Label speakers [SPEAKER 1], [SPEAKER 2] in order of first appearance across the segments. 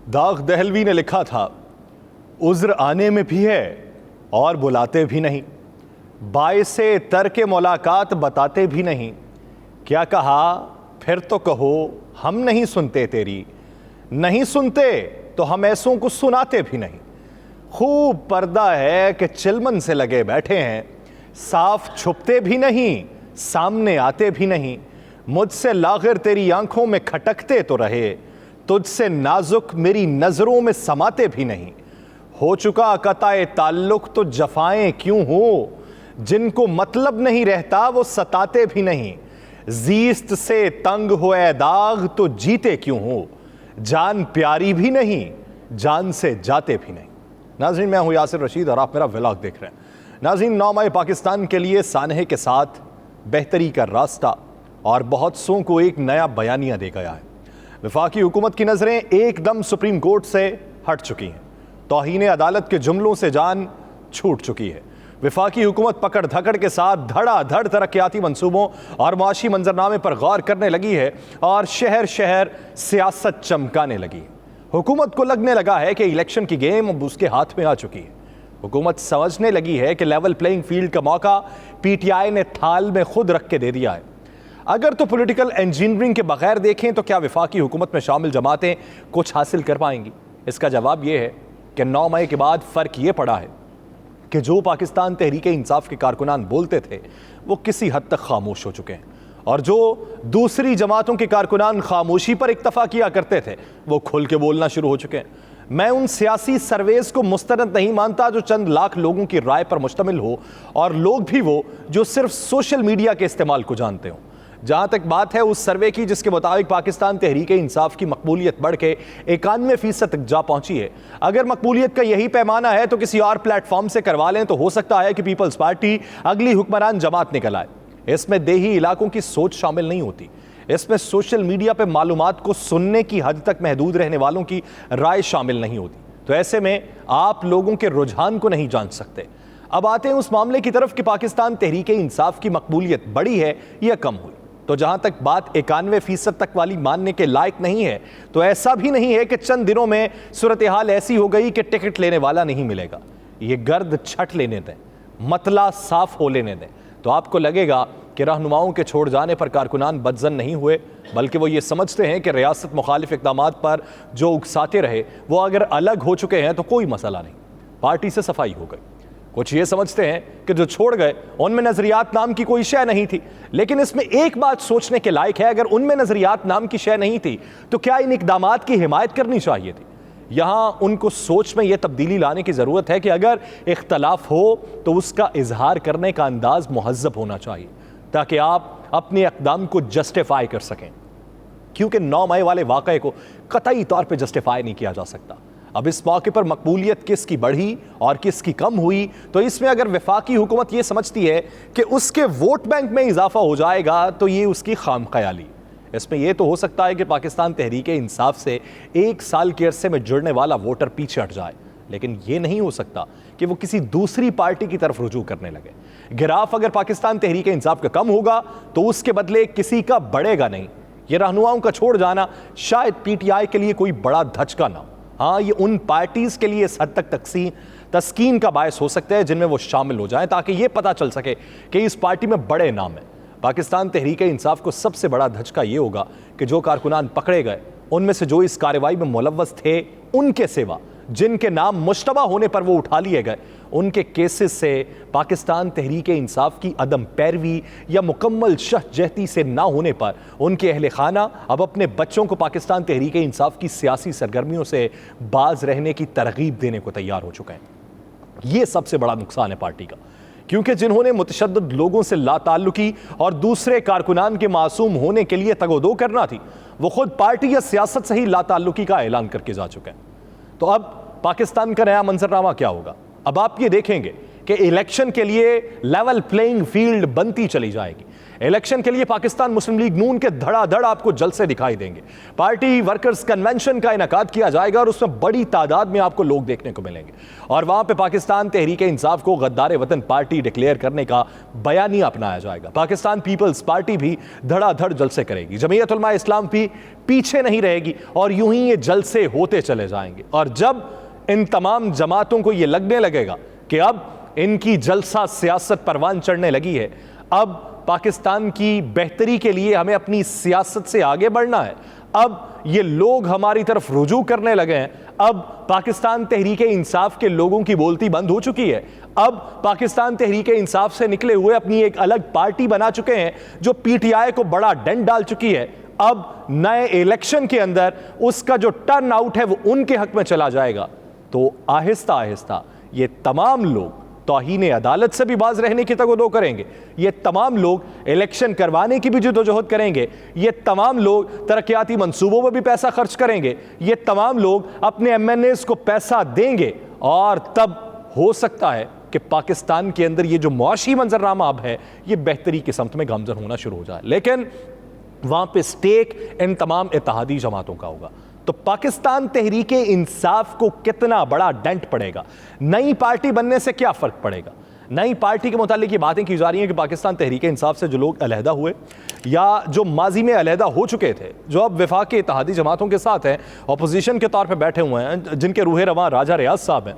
[SPEAKER 1] दाग दहलवी ने लिखा था, उज़्र आने में भी है और बुलाते भी नहीं, बाइसे तर्क मुलाकात बताते भी नहीं। क्या कहा फिर तो कहो, हम नहीं सुनते तेरी, नहीं सुनते तो हम ऐसों को सुनाते भी नहीं। खूब पर्दा है कि चिलमन से लगे बैठे हैं, साफ छुपते भी नहीं, सामने आते भी नहीं। मुझसे लागिर तेरी आंखों में खटकते तो रहे, तुझसे नाजुक मेरी नजरों में समाते भी नहीं। हो चुका कताए ताल्लुक तो जफाएं क्यों हो, जिनको मतलब नहीं रहता वो सताते भी नहीं। जीस्त से तंग हुए दाग तो जीते क्यों हो, जान प्यारी भी नहीं, जान से जाते भी नहीं। नाज़रीन, मैं हूं यासिर रशीद और आप मेरा व्लॉग देख रहे हैं। नाज़रीन, 9 मई पाकिस्तान के लिए सानहे के साथ बेहतरी का रास्ता और बहुत सौ को एक नया बयानिया दे गया है। वफाकी हुकूमत की नज़रें एकदम सुप्रीम कोर्ट से हट चुकी हैं, तौहीन अदालत के जुमलों से जान छूट चुकी है। वफाकी हुकूमत पकड़ धकड़ के साथ धड़ाधड़ तरक्याती मंसूबों और मुआशी मंजरनामे पर गौर करने लगी है और शहर शहर सियासत चमकाने लगी है। हुकूमत को लगने लगा है कि इलेक्शन की गेम अब उसके हाथ में आ चुकी है। हुकूमत समझने लगी है कि लेवल प्लेइंग फील्ड का मौका पीटीआई ने थाल में खुद रख के दे दिया है। अगर तो पॉलिटिकल इंजीनियरिंग के बगैर देखें तो क्या वफाकी हुकूमत में शामिल जमातें कुछ हासिल कर पाएंगी? इसका जवाब यह है कि 9 मई के बाद फ़र्क ये पड़ा है कि जो पाकिस्तान तहरीक इंसाफ के कारकुनान बोलते थे वो किसी हद तक खामोश हो चुके हैं, और जो दूसरी जमातों के कारकुनान खामोशी पर इक्तफा किया करते थे वो खुल के बोलना शुरू हो चुके हैं। मैं उन सियासी सर्वेस को मुस्तनद नहीं मानता जो चंद लाख लोगों की राय पर मुश्तमिल हो, और लोग भी वो जो सिर्फ सोशल मीडिया के इस्तेमाल को जानते हो। जहां तक बात है उस सर्वे की जिसके मुताबिक पाकिस्तान तहरीक इंसाफ की मकबूलियत बढ़ के 91% तक जा पहुंची है, अगर मकबूलियत का यही पैमाना है तो किसी और प्लेटफॉर्म से करवा लें तो हो सकता है कि पीपल्स पार्टी अगली हुक्मरान जमात निकल आए। इसमें देही इलाकों की सोच शामिल नहीं होती, इसमें सोशल मीडिया पर मालूमात को सुनने की हद तक महदूद रहने वालों की राय शामिल नहीं होती। तो ऐसे में आप लोगों के रुझान को नहीं जान सकते। अब आते हैं उस मामले की तरफ कि पाकिस्तान तहरीक इंसाफ की मकबूलियत बढ़ी है या कम हुई। तो जहां तक बात 91% तक वाली मानने के लायक नहीं है, तो ऐसा भी नहीं है कि चंद दिनों में सूरत हाल ऐसी हो गई कि टिकट लेने वाला नहीं मिलेगा। ये गर्द छट लेने दें, मतला साफ हो लेने दें, तो आपको लगेगा कि रहनुमाओं के छोड़ जाने पर कारकुनान बदजन नहीं हुए, बल्कि वो ये समझते हैं कि रियासत मुखालिफ इक़दामात पर जो उकसाते रहे वो अगर अलग हो चुके हैं तो कोई मसला नहीं, पार्टी से सफाई हो गई। कुछ ये समझते हैं कि जो छोड़ गए उनमें नजरियात नाम की कोई शय नहीं थी, लेकिन इसमें एक बात सोचने के लायक है, अगर उनमें नजरियात नाम की शय नहीं थी तो क्या इन इकदामात की हिमायत करनी चाहिए थी? यहां उनको सोच में यह तब्दीली लाने की जरूरत है कि अगर इख्तलाफ हो तो उसका इजहार करने का अंदाज मुहज्जब होना चाहिए, ताकि आप अपने इक़दाम को जस्टिफाई कर सकें, क्योंकि 9 मई वाले वाक़े को कतई तौर पर जस्टिफाई नहीं किया जा सकता। अब इस मौके पर मकबूलियत किसकी बढ़ी और किसकी कम हुई, तो इसमें अगर वफाकी हुकूमत ये समझती है कि उसके वोट बैंक में इजाफा हो जाएगा तो ये उसकी खाम ख्याली। इसमें यह तो हो सकता है कि पाकिस्तान तहरीक इंसाफ से 1 साल के अरसे में जुड़ने वाला वोटर पीछे हट जाए, लेकिन यह नहीं हो सकता कि वो किसी दूसरी पार्टी की तरफ रुजू करने लगे। गिराफ अगर पाकिस्तान तहरीक इंसाफ का कम होगा तो उसके बदले किसी का बढ़ेगा नहीं। यह रहनुमाओं का छोड़ जाना शायद पीटीआई के लिए कोई बड़ा धचका ना हो, हाँ ये उन पार्टीज के लिए इस हद तक तस्कीन का बायस हो सकता है जिनमें वो शामिल हो जाएं, ताकि ये पता चल सके कि इस पार्टी में बड़े नाम हैं। पाकिस्तान तहरीक इंसाफ को सबसे बड़ा धचका ये होगा कि जो कारकुनान पकड़े गए उनमें से जो इस कार्रवाई में मुलव्वस थे, उनके सिवा जिनके नाम मुश्तबा होने पर वो उठा लिए गए, उनके केसेस से पाकिस्तान तहरीक इंसाफ की अदम पैरवी या मुकम्मल शहजहती से ना होने पर उनके अहले खाना अब अपने बच्चों को पाकिस्तान तहरीक इंसाफ की सियासी सरगर्मियों से बाज रहने की तरगीब देने को तैयार हो चुके हैं। ये सबसे बड़ा नुकसान है पार्टी का, क्योंकि जिन्होंने मुतशद्दिद लोगों से लाताल्लुकी और दूसरे कारकुनान के मासूम होने के लिए तगोदो करना थी, वो खुद पार्टी या सियासत से ही लाताल्लुकी का ऐलान करके जा चुके हैं। तो अब पाकिस्तान का नया मंजरनामा क्या होगा? अब आप ये देखेंगे कि इलेक्शन के लिए लेवल प्लेइंग फील्ड बनती चली जाएगी। इलेक्शन के लिए पाकिस्तान मुस्लिम लीग नून के धड़ाधड़ आपको जलसे दिखाई देंगे। पार्टी वर्कर्स कन्वेंशन का इनेकाद किया जाएगा और उसमें बड़ी तादाद में आपको लोग देखने को मिलेंगे और वहां पे पाकिस्तान तहरीक इंसाफ को गद्दार वतन पार्टी डिक्लेयर करने का बयानिया अपनाया जाएगा। पाकिस्तान पीपल्स पार्टी भी धड़ाधड़ जलसे करेगी, जमीयत उलमा इस्लाम भी पीछे नहीं रहेगी और यूं ही ये जलसे होते चले जाएंगे। और जब इन तमाम जमातों को ये लगने लगेगा कि अब इनकी जलसा सियासत परवान चढ़ने लगी है, अब पाकिस्तान की बेहतरी के लिए हमें अपनी सियासत से आगे बढ़ना है, अब ये लोग हमारी तरफ रुजू करने लगे हैं, अब पाकिस्तान तहरीक इंसाफ के लोगों की बोलती बंद हो चुकी है, अब पाकिस्तान तहरीक इंसाफ से निकले हुए अपनी एक अलग पार्टी बना चुके हैं जो पीटीआई को बड़ा डेंट डाल चुकी है। अब नए इलेक्शन के अंदर उसका जो टर्न आउट है वो उनके हक में चला जाएगा। तो आहिस्ता आहिस्ता ये तमाम लोग तौहीन अदालत से भी बाज रहने की तगोदो करेंगे, ये तमाम लोग इलेक्शन करवाने की भी जदोजहद करेंगे, ये तमाम लोग तरक्याती मंसूबों में भी पैसा खर्च करेंगे, ये तमाम लोग अपने एमएनएस को पैसा देंगे और तब हो सकता है कि पाकिस्तान के अंदर ये जो मुआशी मंजरनामा अब है ये बेहतरी की समत में गामजन होना शुरू हो जाए। लेकिन वहां पे स्टेक इन तमाम इत्तेहादी जमातों का होगा। तो पाकिस्तान तहरीक इंसाफ को कितना बड़ा डेंट पड़ेगा, नई पार्टी बनने से क्या फर्क पड़ेगा? नई पार्टी के मुतालिक ये बातें की जा रही हैं कि पाकिस्तान तहरीक इंसाफ से जो लोग अलहदा हुए या जो माजी में अलहदा हो चुके थे, जो अब वफाक के इत्तेहादी जमातों के साथ हैं, अपोजिशन के तौर पर बैठे हुए हैं, जिनके रूह रवां राजा रियाज साहब हैं,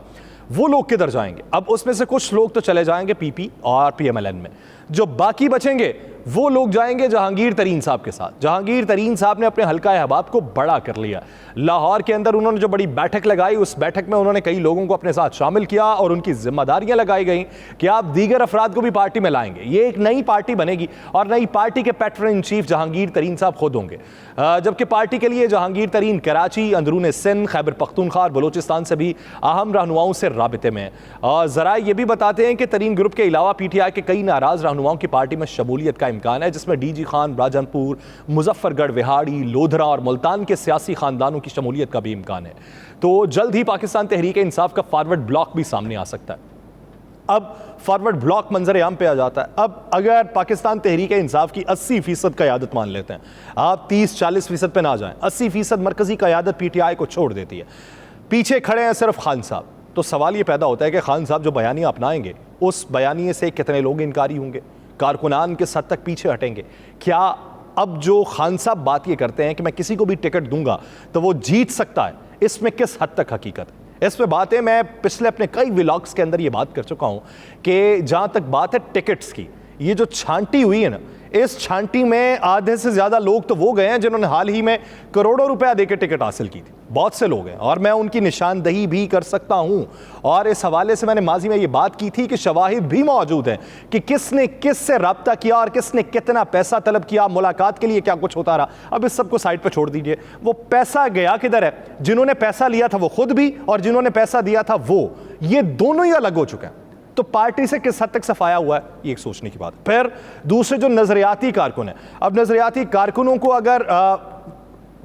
[SPEAKER 1] वो लोग किधर जाएंगे? अब उसमें से कुछ लोग तो चले जाएंगे पीपी और पीएमएलएन में, जो बाकी बचेंगे वो लोग जाएंगे जहांगीर तरीन साहब के साथ। जहांगीर तरीन साहब ने अपने हल्का अहबाब को बड़ा कर लिया। लाहौर के अंदर उन्होंने जो बड़ी बैठक लगाई, उस बैठक में उन्होंने कई लोगों को अपने साथ शामिल किया और उनकी जिम्मेदारियां लगाई गई कि आप दीगर अफराद को भी पार्टी में लाएंगे। ये एक नई पार्टी बनेगी और नई पार्टी के पैटर्न इन चीफ जहांगीर तरीन साहब खुद होंगे, जबकि पार्टी के लिए जहांगीर तरीन कराची, अंदरून सिंध, खैबर पख्तूनख्वा और बलोचिस्तान से भी अहम रहनुमाओं से राबिते में। और जरा ये भी बताते हैं कि तरीन ग्रुप के अलावा पीटीआई के कई नाराज रहनुमाओं की पार्टी में शमूलियत का इम्कान है, जिसमें डीजी खान, राजनपुर, मुजफ्फरगढ़, विहाड़ी, लोधरा और मुल्तान के सियासी खानदानों की शमूलियत का भी इम्कान है। तो जल्द ही पाकिस्तान तहरीक इंसाफ का फॉरवर्ड ब्लॉक भी सामने आ सकता है। अब फॉरवर्ड ब्लॉक मंजर आम पे आ जाता है। अब अगर पाकिस्तान तहरीक इंसाफ की 80% क़यादत मान लेते हैं, आप 30-40% पे ना जाएं, 80% मरकजी क़यादत पीटीआई को छोड़ देती है, पीछे खड़े हैं सिर्फ खान साहब। तो सवाल ये पैदा होता है कि खान साहब जो बयानिया अपनाएंगे, उस बयानिए से कितने लोग इनकारी होंगे, कारकुनान किस हद तक पीछे हटेंगे? क्या अब जो खान साहब बात ये करते हैं कि मैं किसी को भी टिकट दूंगा तो वो जीत सकता है, इसमें किस हद तक हकीकत है? इस पे बातें मैं पिछले अपने कई व्लॉग्स के अंदर ये बात कर चुका हूं कि जहां तक बात है टिकट्स की, ये जो छांटी हुई है ना, इस छांटी में आधे से ज्यादा लोग तो वो गए हैं जिन्होंने हाल ही में करोड़ों रुपया देकर टिकट हासिल की थी। बहुत से लोग हैं और मैं उनकी निशानदही भी कर सकता हूं। और इस हवाले से मैंने माजी में ये बात की थी कि शवाहिद भी मौजूद हैं कि किसने किस से रब्ता किया और किसने कितना पैसा तलब किया, मुलाकात के लिए क्या कुछ होता रहा। अब इस सबको साइड पर छोड़ दीजिए, वो पैसा गया किधर है? जिन्होंने पैसा लिया था वो खुद भी और जिन्होंने पैसा दिया था वो, ये दोनों ही अलग हो चुके हैं। तो पार्टी से किस हद तक सफाया हुआ है, ये एक सोचने की बात है। फिर दूसरे जो नजरियाती कारकुन है, अब नजरियाती कारकुनों को अगर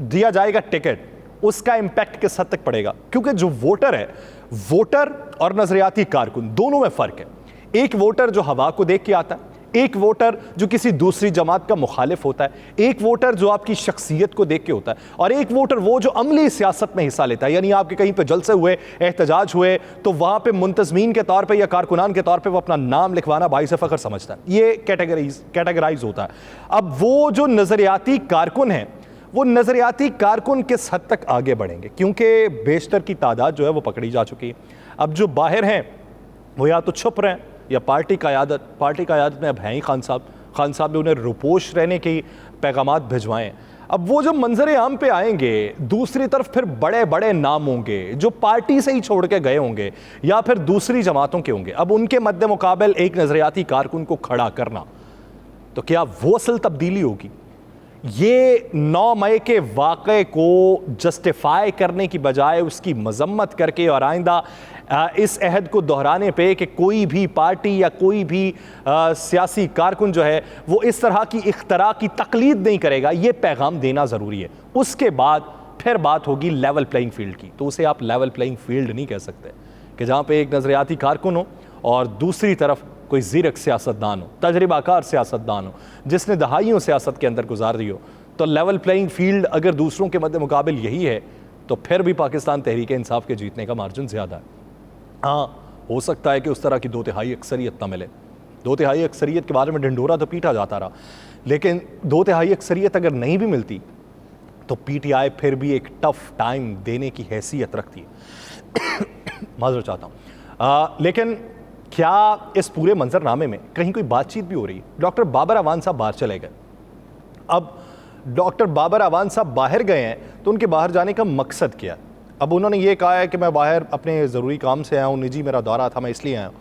[SPEAKER 1] दिया जाएगा टिकट, उसका इंपैक्ट किस हद तक पड़ेगा? क्योंकि जो वोटर है, वोटर और नजरियाती कारकुन दोनों में फर्क है। एक वोटर जो हवा को देख के आता है, एक वोटर जो किसी दूसरी जमात का मुखालिफ होता है, एक वोटर जो आपकी शख्सियत को देख के होता है, और एक वोटर वो जो अमली सियासत में हिस्सा लेता है। यानी आपके कहीं पे जलसे हुए, एहतजाज हुए, तो वहां पे मुंतजमीन के तौर पे या कारकुनान के तौर पे वो अपना नाम लिखवाना बाइस फ़ख्र समझता है। ये कैटेगराइज होता है। अब वो जो नजरियाती कारकुन है, वो नजरियाती कारकुन किस हद तक आगे बढ़ेंगे? क्योंकि बेशतर की तादाद जो है वो पकड़ी जा चुकी है। अब जो बाहर हैं वो या तो छुप रहे हैं या पार्टी क़यादत में अब हैं ही खान साहब ने उन्हें रुपोश रहने के पैगामात भिजवाएं। अब वो जब मंजर आम पे आएंगे, दूसरी तरफ फिर बड़े बड़े नाम होंगे जो पार्टी से ही छोड़ के गए होंगे या फिर दूसरी जमातों के होंगे। अब उनके मद्दे मुकाबल एक नजरियाती कारकुन को खड़ा करना, तो क्या वो असल तब्दीली होगी? ये 9 मई के वाक़े को जस्टिफाई करने की बजाय उसकी मजम्मत करके और आइंदा इस अहद को दोहराने पे कि कोई भी पार्टी या कोई भी सियासी कारकुन जो है वो इस तरह की इख्तरा की तकलीद नहीं करेगा, ये पैगाम देना ज़रूरी है। उसके बाद फिर बात होगी लेवल प्लेइंग फील्ड की। तो उसे आप लेवल प्लेइंग फील्ड नहीं कह सकते कि जहाँ पे एक नज़रियाती कारकुन हो और दूसरी तरफ कोई ज़ीरक सियासतदान हो, तजर्बाकार सियासतदान हो, जिसने दहाइयों सियासत के अंदर गुजार दी हो, तो लेवल प्लेइंग फील्ड अगर दूसरों के मद्दे मुकाबिल यही है तो फिर भी पाकिस्तान तहरीक इंसाफ के जीतने का मार्जिन ज़्यादा है। हाँ, हो सकता है कि उस तरह की 2/3 अक्सरियत ना मिले। 2/3 अक्सरियत के बारे में ढिंढोरा तो पीटा जाता रहा, लेकिन 2/3 अक्सरियत अगर नहीं भी मिलती तो पीटीआई फिर भी एक टफ टाइम देने की हैसियत रखती है। माजूर चाहता हूँ, लेकिन क्या इस पूरे मंजरनामे में कहीं कोई बातचीत भी हो रही है? डॉक्टर बाबर अवान साहब बाहर चले गए। अब डॉक्टर बाबर अवान साहब बाहर गए हैं तो उनके बाहर जाने का मकसद क्या है? अब उन्होंने ये कहा है कि मैं बाहर अपने ज़रूरी काम से आया हूँ, निजी मेरा दौरा था, मैं इसलिए आया हूँ।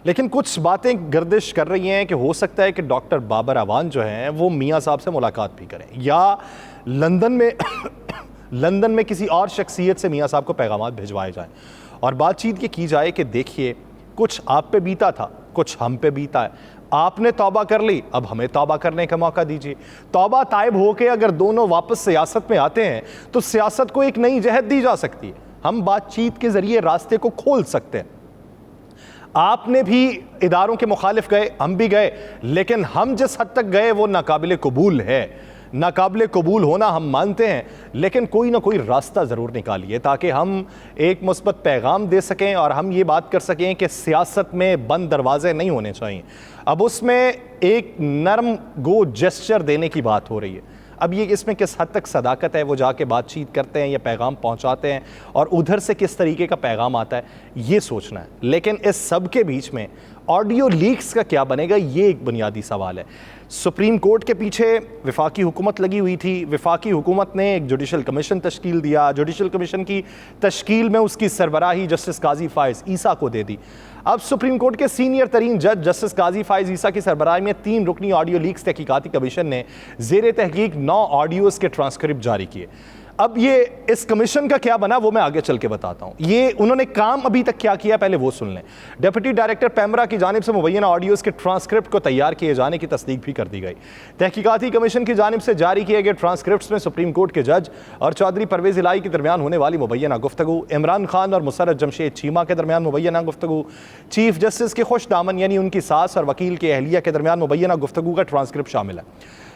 [SPEAKER 1] लेकिन कुछ बातें गर्दिश कर रही हैं कि हो सकता है कि डॉक्टर बाबर अवान जो हैं वो मियाँ साहब से मुलाकात भी करें, या लंदन में किसी और शख्सियत से मियाँ साहब को पैगामात भिजवाए जाएँ और बातचीत ये की जाए कि देखिए, कुछ आप पे बीता था, कुछ हम पे बीता है, आपने तौबा कर ली, अब हमें तौबा करने का मौका दीजिए। तौबा ताइब होके अगर दोनों वापस सियासत में आते हैं तो सियासत को एक नई जहत दी जा सकती है। हम बातचीत के जरिए रास्ते को खोल सकते हैं। आपने भी इदारों के मुखालिफ गए, हम भी गए, लेकिन हम जिस हद तक गए वो नाकाबिले कबूल है। नाकाबिले कबूल होना हम मानते हैं, लेकिन कोई ना कोई रास्ता ज़रूर निकालिए ताकि हम एक मुस्बत पैगाम दे सकें और हम ये बात कर सकें कि सियासत में बंद दरवाजे नहीं होने चाहिए। अब उसमें एक नरम गो जेस्चर देने की बात हो रही है। अब ये इसमें किस हद तक सदाकत है, वो जाके बातचीत करते हैं या पैगाम पहुंचाते हैं और उधर से किस तरीके का पैगाम आता है, ये सोचना है। लेकिन इस सब के बीच में ऑडियो लीक्स का क्या बनेगा, ये एक बुनियादी सवाल है। सुप्रीम कोर्ट के पीछे वफाकी हुकूमत लगी हुई थी। वफाकी हुकूमत ने एक जुडिशल कमीशन तश्कील दिया। जुडिशल कमीशन की तश्कील में उसकी सरबराही जस्टिस काजी फायज़ ईसा को दे दी। अब सुप्रीम कोर्ट के सीनियर तरीन जज जस्टिस काजी फायज़ ईसा की सरबराही में 3 रुकनी ऑडियो लीक्स तहकीकाती कमीशन ने ज़ेर तहकीक 9 ऑडियोज़ के ट्रांसक्रिप्ट जारी किए। अब ये इस कमीशन का क्या बना वो मैं आगे चल के बताता हूँ। ये उन्होंने काम अभी तक क्या किया पहले वो सुन लें। डिप्टी डायरेक्टर पैमरा की जानिब से मुबैना ऑडियोज़ के ट्रांसक्रिप्ट को तैयार किए जाने की तस्दीक भी कर दी गई। तहकीकाती कमीशन की जानिब से जारी किए गए ट्रांसक्रिप्ट में सुप्रीम कोर्ट के जज और चौधरी परवेज़ इलाही के दरमियान होने वाली मुबैना गुफ्तगू, इमरान खान और मुसर्रत जमशेद चीमा के दरमियान मुबैना गुफ्तगू, चीफ जस्टिस के खुश दामन यानी उनकी सास और वकील के अहलिया के दरमियान मुबैना गुफ्तगू का ट्रांसक्रिप्ट शामिल है।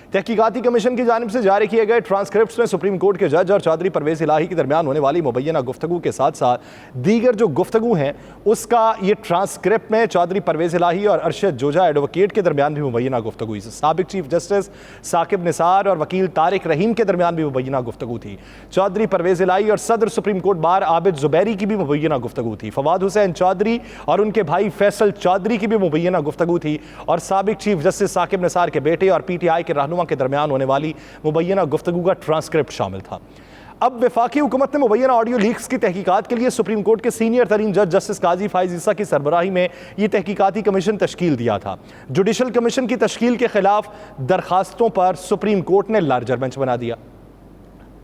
[SPEAKER 1] तहकीकाती कमीशन की जानिब से जारी किए गए ट्रांसक्रिप्ट्स में सुप्रीम कोर्ट के जज और चौधरी परवेज़ इलाही के दरमियान होने वाली मुबैना गुफ्तगू के साथ साथ दीगर जो गुफ्तगू हैं उसका ये ट्रांसक्रिप्ट में चौधरी परवेज़ इलाही और अरशद जोजा एडवोकेट के दरमियान भी मुबैना गुफ्तगू, साबिक चीफ जस्टिस साकिब निसार और वकील तारिक रहीम के दरमियान भी मुबैना गुफ्तगू थी। चौधरी परवेज़ इलाही और सदर supreme court bar Abid Zubairi की भी मुबैना गुफ्तगू थी। फवाद हुसैन चौधरी और उनके भाई फैसल चौधरी की भी मुबैना गुफ्तगू थी और साबिक चीफ जस्टिस साकिब निसार के बेटे और पीटीआई के रहनुमा के दरमियान होने वाली मुबैना गुफ्तगू का ट्रांसक्रिप्ट शामिल था। अब वफाकी हुकूमत ने मुबैना ऑडियो लीक्स की तहकीकात के लिए सुप्रीम कोर्ट के सीनियर तरीन जज जस्टिस काजी फायज़ ईसा की सरबराही में यह तहकीकाती कमीशन तश्कील दिया था। जुडिशल कमीशन की तश्कील के खिलाफ दरखास्तों पर सुप्रीम कोर्ट ने लार्जर बेंच बना दिया।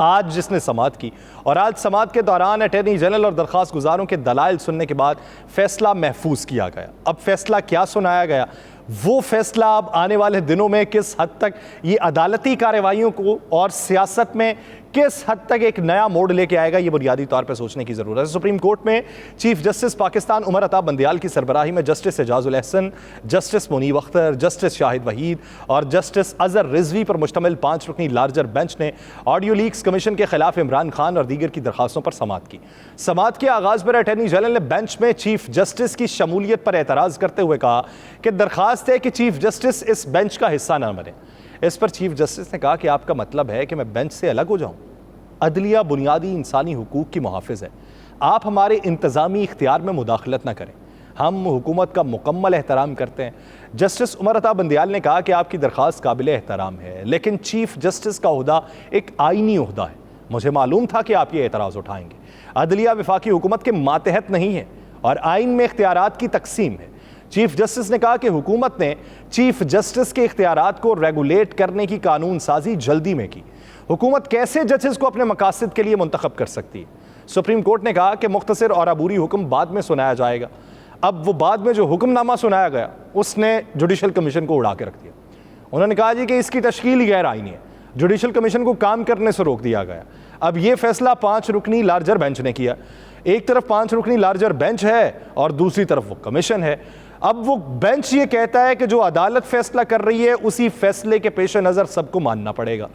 [SPEAKER 1] आज जिसने समाअत की और आज समाअत के दौरान अटॉर्नी जनरल और दरख्वास्त गुजारों के दलाइल सुनने के बाद फैसला महफूज किया गया। अब फैसला क्या सुनाया गया, वो फैसला अब आने वाले दिनों में किस हद तक ये अदालती कार्रवाइयों को और सियासत में किस हद तक एक नया मोड़ लेके आएगा, ये बुनियादी तौर पर सोचने की ज़रूरत है। सुप्रीम कोर्ट में चीफ जस्टिस पाकिस्तान उमर अता बंदियाल की सरबराही में justice Ijazul Ahsan, justice Munib Akhtar, justice Shahid Waheed और जस्टिस अजहर रिजवी पर मुश्तमिल 5 रुकनी लार्जर बेंच ने ऑडियो लीक्स कमीशन के खिलाफ इमरान खान और दीगर की दरखास्तों पर समाअत की। समाअत के आगाज़ पर अटॉर्नी जनरल ने बेंच में चीफ जस्टिस की शमूलियत पर एतराज़ करते हुए कहा कि दरखास्त है कि चीफ जस्टिस इस बेंच का हिस्सा न बने। इस पर चीफ जस्टिस ने कहा कि आपका मतलब है कि मैं बेंच से अलग हो जाऊं? अदलिया बुनियादी इंसानी हुकूक की मुहाफ़िज़ है, आप हमारे इंतज़ामी इख्तियार में मुदाखलत न करें, हम हुकूमत का मुकम्मल एहतराम करते हैं। जस्टिस उमर अता बंदियाल ने कहा कि आपकी दरख्वास्त काबिल एहतराम है, लेकिन चीफ जस्टिस का ओहदा एक आइनी ओहदा है, मुझे मालूम था कि आप ये एतराज़ उठाएंगे। अदलिया वफाकी हुकूमत के मातहत नहीं है और आइन में इख्तियारात की तकसीम है। चीफ जस्टिस ने कहा कि हुकूमत ने चीफ जस्टिस के इख्तियारात को रेगुलेट करने की कानून साजी जल्दी में की। हुकूमत कैसे जजेस को अपने मकासद के लिए मुंतखब कर सकती है? सुप्रीम कोर्ट ने कहा कि मुख्तसर और अबूरी हुक्म बाद में सुनाया जाएगा। अब वो बाद में जो हुक्मनामा सुनाया गया उसने जुडिशल कमीशन को उड़ा के रख दिया। उन्होंने कहा जी कि इसकी तश्कील गैर आईनी है, जुडिशल कमीशन को काम करने से रोक दिया गया। अब ये फैसला 5 रुकनी लार्जर बेंच ने किया। एक तरफ 5 रुकनी लार्जर बेंच है और दूसरी तरफ वो कमीशन है। अब वो बेंच ये कहता है कि जो अदालत फैसला कर रही है उसी फैसले के पेश नज़र सबको मानना पड़ेगा।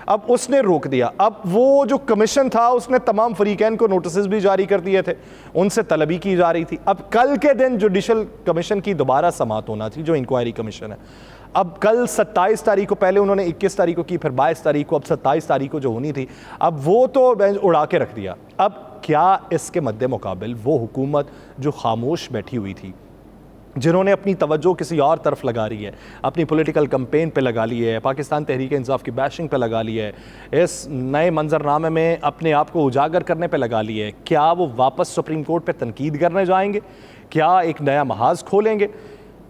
[SPEAKER 1] अब उसने रोक दिया। अब वो जो कमीशन था उसने तमाम फरीकैन को नोटिस भी जारी कर दिए थे, उनसे तलबी की जा रही थी। अब कल के दिन जुडिशल कमीशन की दोबारा समाअत होना थी, जो इंक्वायरी कमीशन है। अब कल 27 तारीख को, पहले उन्होंने 21 तारीख को की, फिर 22 तारीख को, अब 27 तारीख को जो होनी थी, अब वो तो बेंच उड़ा के रख दिया। अब क्या इसके मद्दे मुकाबिल वो हुकूमत जो खामोश बैठी हुई थी, जिन्होंने अपनी तवज्जो किसी और तरफ लगा रही है, अपनी पॉलिटिकल कैंपेन पे लगा ली है, पाकिस्तान तहरीक इंसाफ की बैशिंग पे लगा ली है, इस नए मंजरनामे में अपने आप को उजागर करने पे लगा ली है, क्या वो वापस सुप्रीम कोर्ट पे तनकीद करने जाएंगे? क्या एक नया महाज खोलेंगे?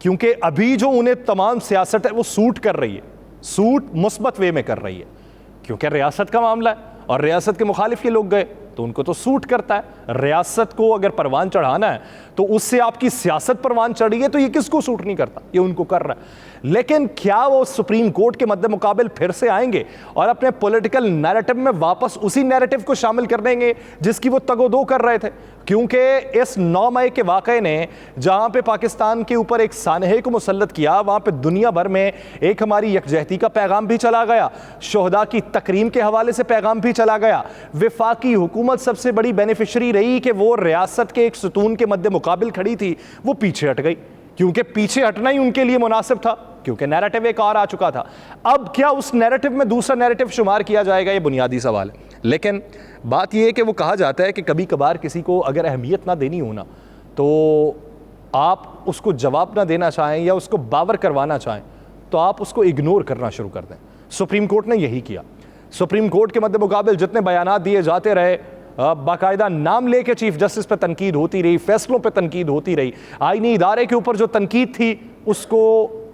[SPEAKER 1] क्योंकि अभी जो उन्हें तमाम सियासत है वो सूट कर रही है, सूट मुस्बत वे में कर रही है, क्योंकि रियासत का मामला है और रियासत के मुखालिफ ये लोग गए तो उनको तो सूट करता है। रियासत को अगर परवान चढ़ाना है तो उससे आपकी सियासत परवान चढ़ी है, तो ये किसको सूट नहीं करता, ये उनको कर रहा है। लेकिन क्या वो सुप्रीम कोर्ट के मद्दे मुकाबिल फिर से आएंगे और अपने पॉलिटिकल नैरेटिव में वापस उसी नैरेटिव को शामिल कर देंगे जिसकी वो तगोदो कर रहे थे? क्योंकि इस 9 मई के वाक़े ने जहां पे पाकिस्तान के ऊपर एक सानहे को मुसल्लत किया, वहां पे दुनिया भर में एक हमारी यकजहती का पैगाम भी चला गया, शोहदा की तकरीम के हवाले से पैगाम भी चला गया। वफाकी हुकूमत सबसे बड़ी बेनिफिशरी रही कि वो रियासत के एक सुतून के मद्दे मुकाबिल खड़ी थी, वो पीछे हट गई, क्योंकि पीछे हटना ही उनके लिए मुनासिब था, क्योंकि नैरेटिव एक और आ चुका था। अब क्या उस नैरेटिव में दूसरा नैरेटिव शुमार किया जाएगा, ये बुनियादी सवाल है। लेकिन बात यह है कि वो कहा जाता है कि कभी कभार किसी को अगर अहमियत ना देनी हो ना, तो आप उसको जवाब ना देना चाहें या उसको बावर करवाना चाहें तो आप उसको इग्नोर करना शुरू कर दें। सुप्रीम कोर्ट ने यही किया। सुप्रीम कोर्ट के मद्दे मुकाबिल जितने बयानात दिए जाते रहे, बाकायदा नाम लेके चीफ जस्टिस पे तनकीद होती रही, फैसलों पे तनकीद होती रही, आईनी इदारे के ऊपर जो तनकीद थी उसको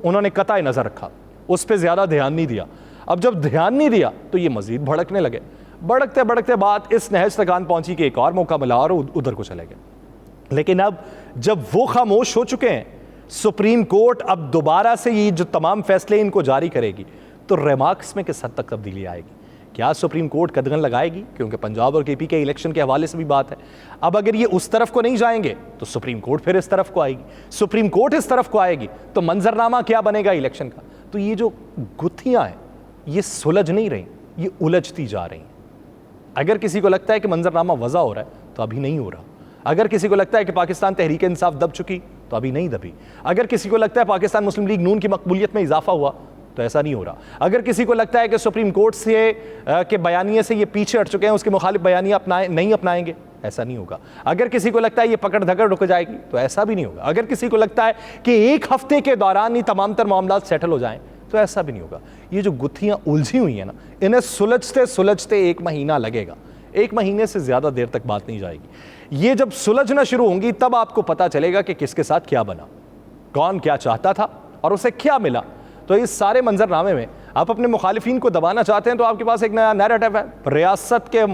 [SPEAKER 1] उन्होंने कतई नज़र रखा, उस पर ज़्यादा ध्यान नहीं दिया। अब जब ध्यान नहीं दिया तो ये मज़ीद भड़कने लगे। भड़कते भड़कते बात इस नहज तक आन पहुंची कि एक और मौका मिला और उधर को चले गए। लेकिन अब जब वो खामोश हो चुके हैं, सुप्रीम कोर्ट अब दोबारा से ये जो तमाम फैसले इनको जारी करेगी, तो रिमार्क्स में किस हद तक तब्दीली आएगी? क्या सुप्रीम कोर्ट कदगन लगाएगी? क्योंकि पंजाब और केपी के इलेक्शन के हवाले से भी बात है। अब अगर ये उस तरफ को नहीं जाएंगे तो सुप्रीम कोर्ट फिर इस तरफ को आएगी, सुप्रीम कोर्ट इस तरफ को आएगी, तो मंजरनामा क्या बनेगा इलेक्शन का? तो ये जो गुत्थियां हैं ये सुलझ नहीं रही, ये उलझती जा रही हैं। अगर किसी को लगता है कि मंजरनामा वज़ा हो रहा है तो अभी नहीं हो रहा। अगर किसी को लगता है कि पाकिस्तान तहरीक इंसाफ दब चुकी तो अभी नहीं दबी। अगर किसी को लगता है पाकिस्तान मुस्लिम लीग नून की मकबूलियत में इजाफा हुआ तो ऐसा नहीं हो रहा। अगर किसी को लगता है कि सुप्रीम कोर्ट से के बयानिए से ये पीछे हट चुके हैं, उसके मुखालिफ बयानिया नहीं अपनाएंगे, ऐसा नहीं होगा। अगर किसी को लगता है ये पकड़ धकड़ रुक जाएगी तो ऐसा भी नहीं होगा। अगर किसी को लगता है कि एक हफ्ते के दौरान ही तमाम तर मामला सेटल हो जाएं तो ऐसा भी नहीं होगा। ये जो गुत्थियां उलझी हुई हैं ना, इन्हें सुलझते सुलझते 1 महीना लगेगा। 1 महीने से ज़्यादा देर तक बात नहीं जाएगी। ये जब सुलझना शुरू होंगी तब आपको पता चलेगा कि किसके साथ क्या बना, कौन क्या चाहता था और उसे क्या मिला। तो इस सारे मंजरनामे में आप अपने मुखालिफिन को दबाना चाहते हैं तो आपके पास एक नया नैरेटिव है, रियासत के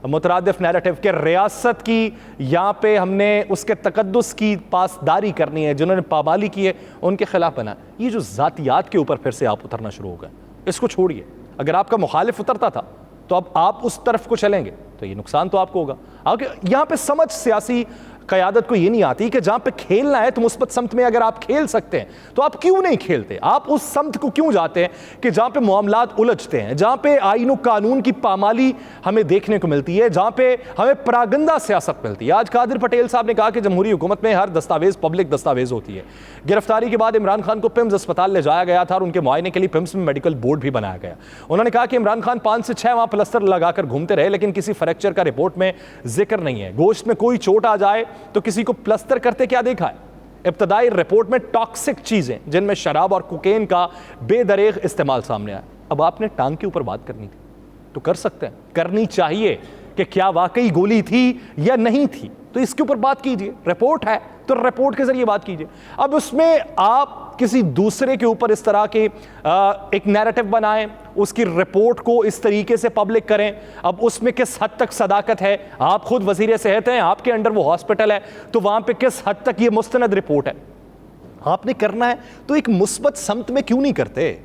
[SPEAKER 1] मुतरादिफ नैरेटिव के, रियासत की यहाँ पे हमने उसके तकद्दुस की पासदारी करनी है, जिन्होंने पामाली की है उनके खिलाफ बना। ये जो ज़ातियात के ऊपर फिर से आप उतरना शुरू हो गए, इसको छोड़िए। अगर आपका मुखालिफ उतरता था तो अब आप उस तरफ को चलेंगे तो ये नुकसान तो आपको होगा। आगे यहाँ पे समझ सियासी क़यादत को ये नहीं आती कि जहाँ पे खेलना है तो मुस्बत समत में अगर आप खेल सकते हैं तो आप क्यों नहीं खेलते? आप उस समत को क्यों जाते हैं कि जहाँ पे मामलात उलझते हैं, जहाँ पे आईन और कानून की पामाली हमें देखने को मिलती है, जहाँ पे हमें परागंदा सियासत मिलती है। आज कादिर पटेल साहब ने कहा कि जमहूरी हुकूमत में हर दस्तावेज पब्लिक दस्तावेज होती है। गिरफ्तारी के बाद इमरान खान को पिम्स अस्पताल ले जाया गया था और उनके मुआयने के लिए पिम्स में मेडिकल बोर्ड भी बनाया गया। उन्होंने कहा कि इमरान खान 5 से 6 वहाँ प्लस्तर लगाकर घूमते रहे, लेकिन किसी फ्रैक्चर का रिपोर्ट में जिक्र नहीं है। गोश्त में कोई चोट आ जाए तो किसी को प्लस्तर करते क्या देखा है? इब्तदाई रिपोर्ट में टॉक्सिक चीजें जिनमें शराब और कोकेन का बेदरेग इस्तेमाल सामने आया। अब आपने टांग के ऊपर बात करनी थी तो कर सकते हैं, करनी चाहिए कि क्या वाकई गोली थी या नहीं थी, तो इसके ऊपर बात कीजिए। रिपोर्ट है तो रिपोर्ट के जरिए बात कीजिए। अब उसमें आप किसी दूसरे के ऊपर इस तरह के एक नैरेटिव बनाएं, उसकी रिपोर्ट को इस तरीके से पब्लिक करें। अब उसमें किस हद तक सदाकत है? आप खुद वजीर सेहत हैं, आपके अंडर वो हॉस्पिटल है, तो वहां पे किस हद तक ये मुस्तनद रिपोर्ट है? आपने करना है तो एक मुस्बत समत में क्यों नहीं करते?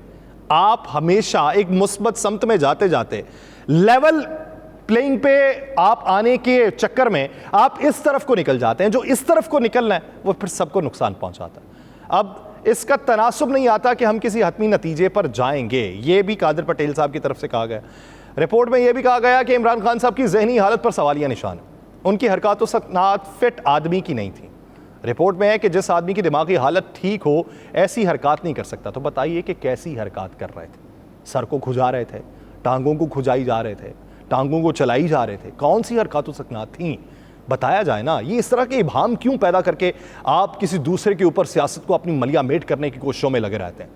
[SPEAKER 1] आप हमेशा एक मुस्बत समत में जाते जाते लेवल प्लेइंग पे आप आने के चक्कर में आप इस तरफ को निकल जाते हैं। जो इस तरफ को निकलना है वो फिर सबको नुकसान पहुंचाता है। अब इसका तनासुब नहीं आता कि हम किसी हतमी नतीजे पर जाएंगे। ये भी कादिर पटेल साहब की तरफ से कहा गया। रिपोर्ट में यह भी कहा गया कि इमरान खान साहब की जहनी हालत पर सवालिया निशान है। उनकी हरकत व सकनात फिट आदमी की नहीं थी। रिपोर्ट में है कि जिस आदमी की दिमागी हालत ठीक हो ऐसी हरकत नहीं कर सकता। तो बताइए कि कैसी हरकत कर रहे थे? सर को खुजा रहे थे, टांगों को खुजाई जा रहे थे, टांगों को चलाई जा रहे थे। कौन सी हरकत व सकनात थी? बताया जाए ना। ये इस तरह के इबाम क्यों पैदा करके आप किसी दूसरे के ऊपर सियासत को अपनी मलिया मेट करने की कोशिशों में लगे रहते हैं?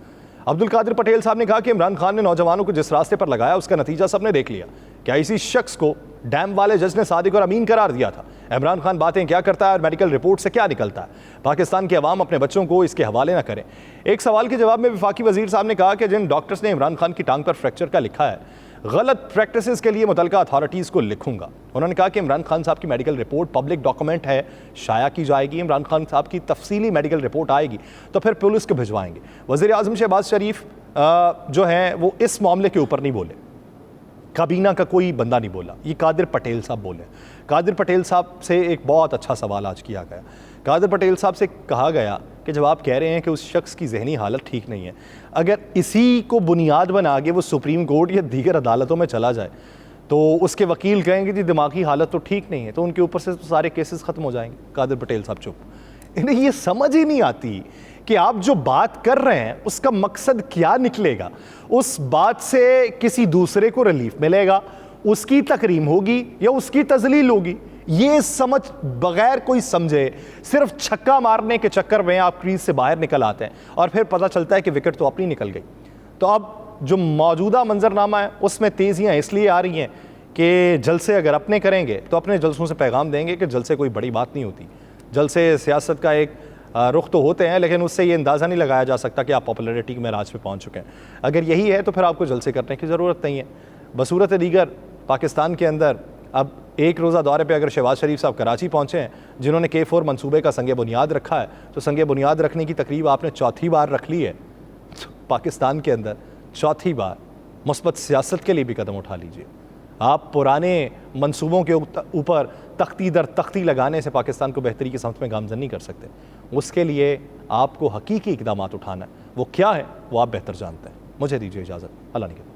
[SPEAKER 1] अब्दुल कादिर पटेल साहब ने कहा कि इमरान खान ने नौजवानों को जिस रास्ते पर लगाया उसका नतीजा सबने देख लिया। क्या इसी शख्स को डैम वाले जज ने सादिक और अमीन करार दिया था? इमरान खान बातें क्या करता है और मेडिकल रिपोर्ट से क्या निकलता है? पाकिस्तान के अवाम अपने बच्चों को इसके हवाले ना करें। एक सवाल के जवाब में वफाकी वजीर साहब ने कहा कि जिन डॉक्टर्स ने इमरान खान की टांग पर फ्रैक्चर का लिखा है, गलत प्रैक्टिसेस के लिए मुतलका अथॉरिटीज़ को लिखूंगा। उन्होंने कहा कि इमरान खान साहब की मेडिकल रिपोर्ट पब्लिक डॉक्यूमेंट है, शाया की जाएगी। इमरान खान साहब की तफसीली मेडिकल रिपोर्ट आएगी तो फिर पुलिस को भिजवाएंगे। वज़ीर आज़म शहबाज शरीफ जो हैं वो इस मामले के ऊपर नहीं बोले, काबीना का कोई बंदा नहीं बोला, ये कादिर पटेल साहब बोले। कादिर पटेल साहब से एक बहुत अच्छा सवाल आज किया गया। कादिर पटेल साहब से कहा गया कि जब आप कह रहे हैं कि उस शख्स की जहनी हालत ठीक नहीं है, अगर इसी को बुनियाद बना के वो सुप्रीम कोर्ट या दीगर अदालतों में चला जाए तो उसके वकील कहेंगे जी दिमागी हालत तो ठीक नहीं है, तो उनके ऊपर से तो सारे केसेस ख़त्म हो जाएंगे। कादिर पटेल साहब चुप। इन्हें ये समझ ही नहीं आती कि आप जो बात कर रहे हैं उसका मकसद क्या निकलेगा। उस बात से किसी दूसरे को रिलीफ मिलेगा, उसकी तकरीम होगी या उसकी तजलील होगी, ये समझ बगैर कोई समझे सिर्फ छक्का मारने के चक्कर में आप क्रीज से बाहर निकल आते हैं और फिर पता चलता है कि विकेट तो अपनी निकल गई। तो अब जो मौजूदा मंजरनामा है उसमें तेज़ियाँ इसलिए आ रही हैं कि जलसे अगर अपने करेंगे तो अपने जलसों से पैगाम देंगे कि जलसे कोई बड़ी बात नहीं होती। जलसे सियासत का एक रुख तो होते हैं, लेकिन उससे ये अंदाज़ा नहीं लगाया जा सकता कि आप पॉपुलैरिटी में राज पे पहुंच चुके हैं। अगर यही है तो फिर आपको जलसे करने की ज़रूरत नहीं है। बसूरत दीगर पाकिस्तान के अंदर अब एक रोज़ा दौरे पे अगर शहबाज शरीफ साहब कराची पहुँचे हैं, जिन्होंने K4 मंसूबे का संग बुनियाद रखा है, तो संग बुनियाद रखने की तकरीब आपने चौथी बार रख ली है पाकिस्तान के अंदर, चौथी बार। मुस्बत सियासत के लिए भी कदम उठा लीजिए। आप पुराने मंसूबों के ऊपर तख्ती दर तख्ती लगाने से पाकिस्तान को बेहतरी की समत में गामजन नहीं कर सकते। उसके लिए आपको हकीकी इक़दामात उठाना है। वो क्या है वो आप बेहतर जानते हैं। मुझे दीजिए इजाज़त। अल्लाह निगहबान।